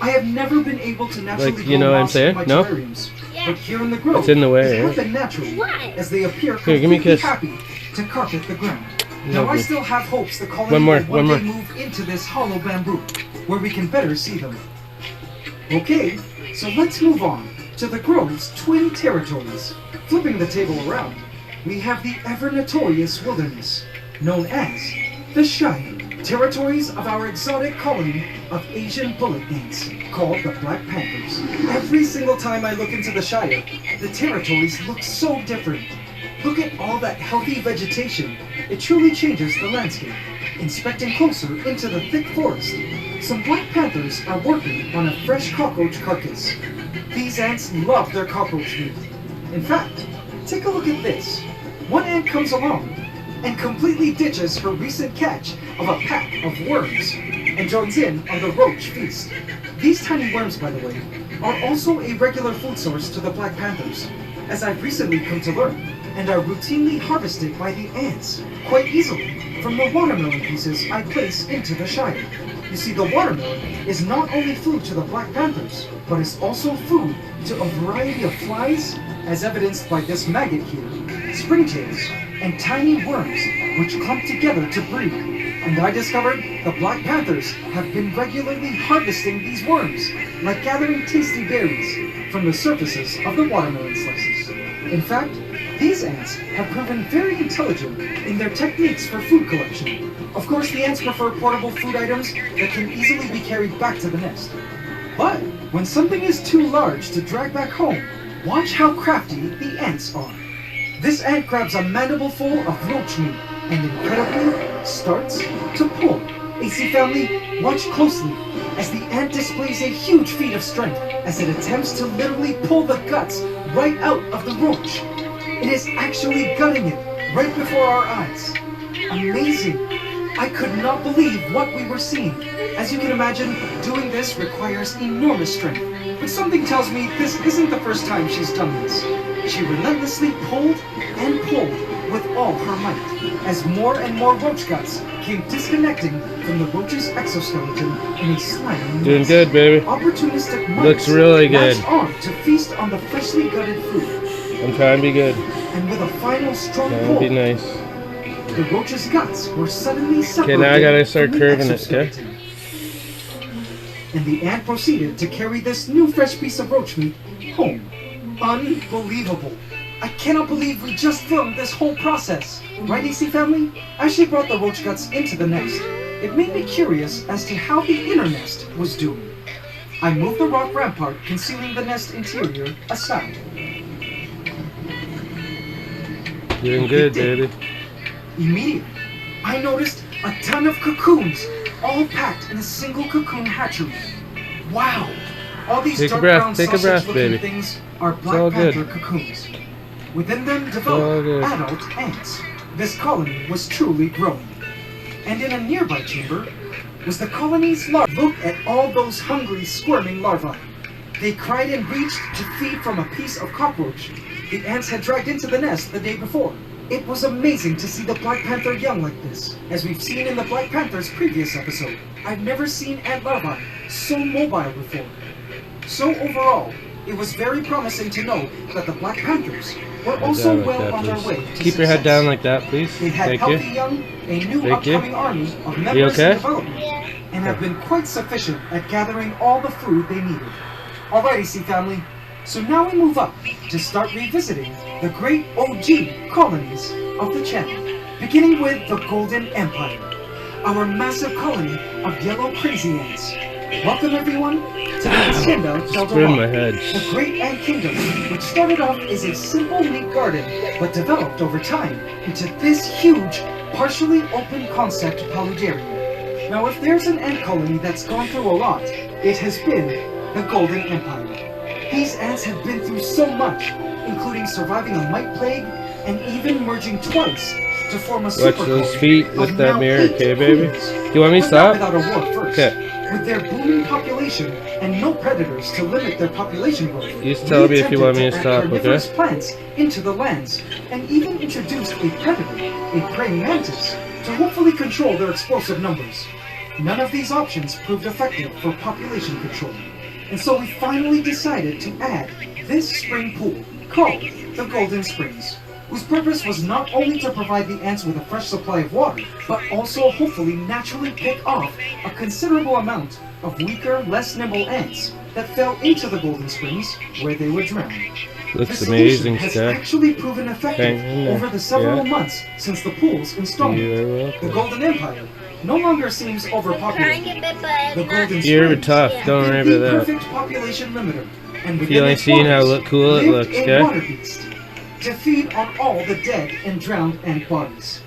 I have never been able to naturally Like, you know what I'm saying? No? But here in the grove, It's in the way, it's happened naturally, as they appear Here, give me a completely kiss. happy to carpet the ground. Now Love I you. still have hopes the colony One more, will one one day more. move into this hollow bamboo, where we can better see them. Okay, so let's move on to the grove's twin territories. Flipping the table around, we have the ever-notorious wilderness, known as the Shire, territories of our exotic colony of Asian bullet ants, called the Black Panthers. Every single time I look into the Shire, the territories look so different. Look at all that healthy vegetation. It truly changes the landscape. Inspecting closer into the thick forest, some Black Panthers are working on a fresh cockroach carcass. These ants love their cockroach meat. In fact, take a look at this. One ant comes along and completely ditches her recent catch of a pack of worms and joins in on the roach feast. These tiny worms, by the way, are also a regular food source to the Black Panthers, as I've recently come to learn, and are routinely harvested by the ants quite easily from the watermelon pieces I place into the Shire. You see, the watermelon is not only food to the Black Panthers, but is also food to a variety of flies, as evidenced by this maggot here, springtails, and tiny worms which clump together to breed. And I discovered the Black Panthers have been regularly harvesting these worms, like gathering tasty berries from the surfaces of the watermelon slices. In fact, these ants have proven very intelligent in their techniques for food collection. Of course, the ants prefer portable food items that can easily be carried back to the nest. But when something is too large to drag back home, watch how crafty the ants are. This ant grabs a mandible full of roach meat and incredibly starts to pull. AC family, watch closely as the ant displays a huge feat of strength as it attempts to literally pull the guts right out of the roach. It is actually gutting it right before our eyes. Amazing! I could not believe what we were seeing. As you can imagine, doing this requires enormous strength. But something tells me this isn't the first time she's done this. She relentlessly pulled and pulled with all her might, as more and more roach guts came disconnecting from the roach's exoskeleton in a slimy Doing mess. good, baby. Opportunistic mice Looks really good. latched on to feast on the freshly gutted food. I'm trying to be good. And with a final strong Trying to pull, be nice. the roach's guts were suddenly separated. Okay, now I gotta start from the curving it, okay? exoskeleton. And the ant proceeded to carry this new fresh piece of roach meat home. Unbelievable. I cannot believe we just filmed this whole process. Right, AC family? As she brought the roach guts into the nest, it made me curious as to how the inner nest was doing. I moved the rock rampart concealing the nest interior aside. Doing good, baby. Immediately, I noticed a ton of cocoons, all packed in a single cocoon hatchery. Wow! All these Take a dark breath, brown take a breath, sausage-looking baby. things are all Black good. Panther cocoons. Within them all develop good. adult ants. This colony was truly growing. And in a nearby chamber was the colony's larvae. Look at all those hungry, squirming larvae. They cried and reached to feed from a piece of cockroach the ants had dragged into the nest the day before. It was amazing to see the Black Panther young like this, as we've seen in the Black Panther's previous episode. I've never seen ant larvae so mobile before. So overall, it was very promising to know that the Black Panthers were also Down like well that, on their please. way to Keep your head success. down like that, please. They had Thank healthy you. young, a new Thank you. upcoming army of members okay? in development, and have been quite sufficient at gathering all the food they needed. Alrighty, C family. So now we move up to start revisiting the great OG colonies of the channel, beginning with the Golden Empire, our massive colony of yellow crazy ants. Welcome everyone to the Hacienda del Spin my Dorado, head. the great ant kingdom, which started off as a simple neat garden, but developed over time into this huge, partially open concept polydaria. Now if there's an ant colony that's gone through a lot, it has been the Golden Empire. These ants have been through so much, including surviving a mite plague and even merging twice to form a super Watch those colony feet of with that now mirror, 8 okay, baby? queens. Do you want me to But not stop? without a war first. Okay. With their booming population and no predators to limit their population growth, You just tell we me if you want me to attempted stop, add okay? carnivorous plants into the lands, and even introduced a predator, a praying mantis, to hopefully control their explosive numbers. None of these options proved effective for population control, and so we finally decided to add this spring pool called the Golden Springs, whose purpose was not only to provide the ants with a fresh supply of water, but also hopefully naturally pick off a considerable amount of weaker, less nimble ants that fell into the Golden Springs where they would drown. Looks The amazing solution has stuff. actually proven effective Hang in there. over the several Yeah. months since the pool's installment. You're The welcome. Golden Empire no longer seems Trying to overpopulated. bit, but The Golden You're Springs tough. Don't have worry been about the that. perfect population limiter, and If you only its seen how waters cool it lived looks, a okay? water beast to feed on all the dead and drowned ant bodies.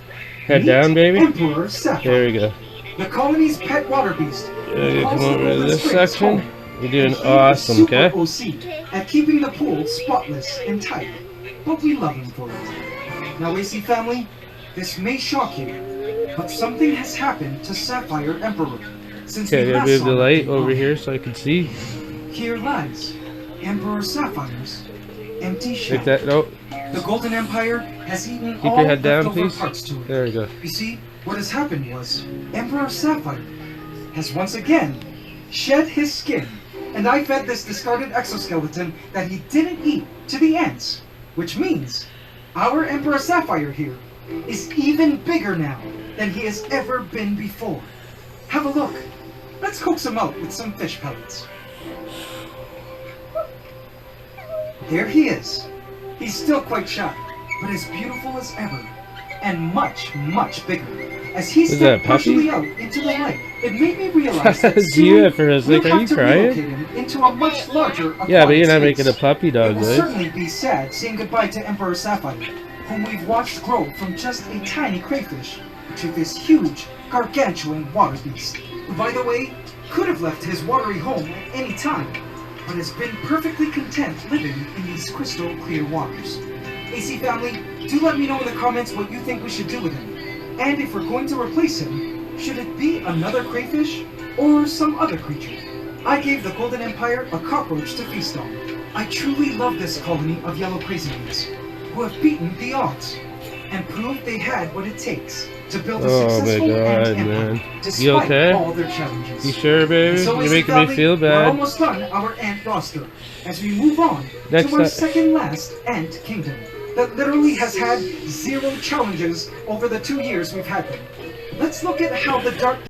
Head Meet down, baby. Emperor Sapphire, There we go. the colony's pet water beast. Okay, calls come the over to Golden this Springs section. home. You're doing And he is awesome, super okay? OC at keeping the pool spotless and tidy, but we love him for it. Now, AC family, this may shock you, but something has happened to Sapphire Emperor since Okay, we I gotta last move saw the him light take over off. here so I can see. Here lies Emperor Sapphire's empty shell. Like that. No. The Golden Empire has eaten Keep all your head down, leftover please. parts to it. There we go. You see, what has happened was Emperor Sapphire has once again shed his skin, and I fed this discarded exoskeleton that he didn't eat to the ants, which means our Emperor Sapphire here is even bigger now than he has ever been before. Have a look. Let's coax him out with some fish pellets. There he is. He's still quite shy, but as beautiful as ever, and much, much bigger. As he Is that stepped a puppy? partially out into the light, it made me realize that It's soon you at first. we'll Like, are have you to crying? relocate him into a much larger Yeah, but you're not aquatic making a space. puppy It dog, will right? certainly be sad saying goodbye to Emperor Sapphire, whom we've watched grow from just a tiny crayfish to this huge, gargantuan water beast, who, by the way, could have left his watery home at any time, but has been perfectly content living in these crystal clear waters. AC family, do let me know in the comments what you think we should do with him. And if we're going to replace him, should it be another crayfish or some other creature? I gave the Golden Empire a cockroach to feast on. I truly love this colony of yellow crazylids, who have beaten the odds and proved they had what it takes to build a Oh my successful ant God, empire man. despite You okay? all their challenges. You sure, baby? So, You're AC making me family, feel We're bad. almost done our ant roster as we move on Next to our up. second last ant kingdom that literally has had 0 challenges over the 2 years we've had them. Let's look at how the dark